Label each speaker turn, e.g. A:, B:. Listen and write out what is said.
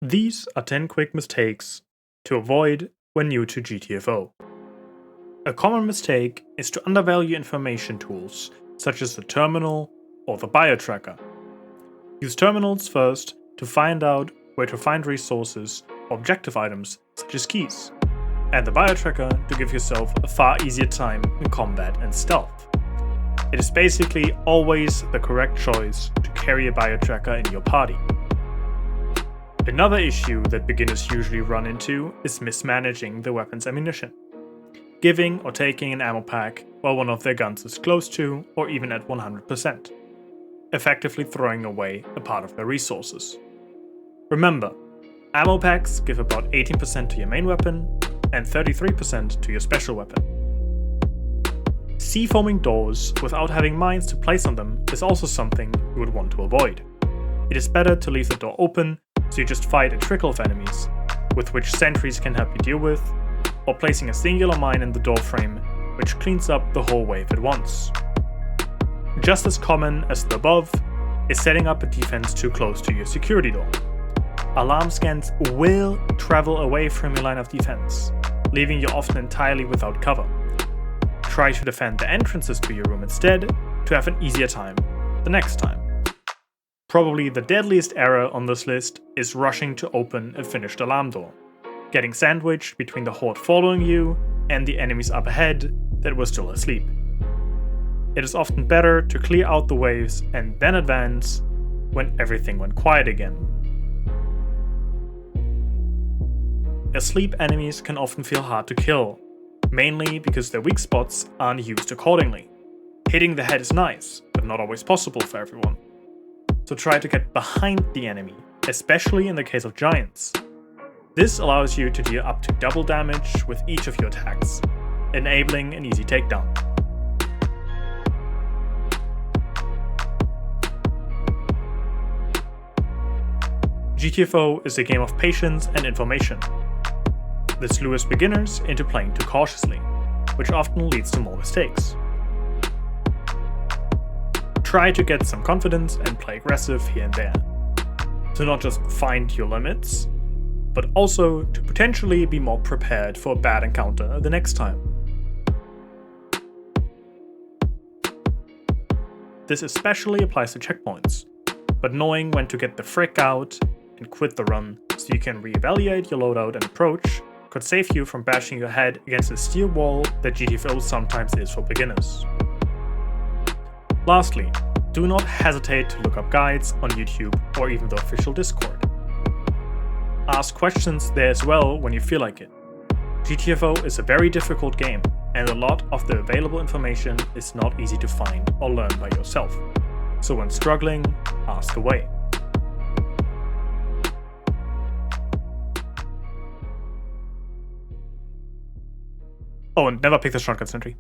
A: These are 10 quick mistakes to avoid when new to GTFO. A common mistake is to undervalue information tools such as the terminal or the biotracker. Use terminals first to find out where to find resources or objective items such as keys, and the biotracker to give yourself a far easier time in combat and stealth. It is basically always the correct choice to carry a biotracker in your party. Another issue that beginners usually run into is mismanaging the weapon's ammunition. Giving or taking an ammo pack while one of their guns is close to or even at 100%. Effectively throwing away a part of their resources. Remember, ammo packs give about 18% to your main weapon and 33% to your special weapon. Cfoaming doors without having mines to place on them is also something you would want to avoid. It is better to leave the door open so you just fight a trickle of enemies, with which sentries can help you deal with, or placing a singular mine in the door frame, which cleans up the whole wave at once. Just as common as the above is setting up a defense too close to your security door. Alarm scans will travel away from your line of defense, leaving you often entirely without cover. Try to defend the entrances to your room instead to have an easier time the next time. Probably the deadliest error on this list is rushing to open a finished alarm door, getting sandwiched between the horde following you and the enemies up ahead that were still asleep. It is often better to clear out the waves and then advance when everything went quiet again. Asleep enemies can often feel hard to kill, mainly because their weak spots aren't used accordingly. Hitting the head is nice, but not always possible for everyone. So try to get behind the enemy, especially in the case of giants. This allows you to deal up to double damage with each of your attacks, enabling an easy takedown. GTFO is a game of patience and information. This lures beginners into playing too cautiously, which often leads to more mistakes. Try to get some confidence and play aggressive here and there. To not just find your limits, but also to potentially be more prepared for a bad encounter the next time. This especially applies to checkpoints, but knowing when to get the frick out and quit the run so you can reevaluate your loadout and approach could save you from bashing your head against the steel wall that GTFO sometimes is for beginners. Lastly, do not hesitate to look up guides on YouTube or even the official Discord. Ask questions there as well when you feel like it. GTFO is a very difficult game, and a lot of the available information is not easy to find or learn by yourself. So when struggling, ask away. Oh, and never pick the shotgun sentry.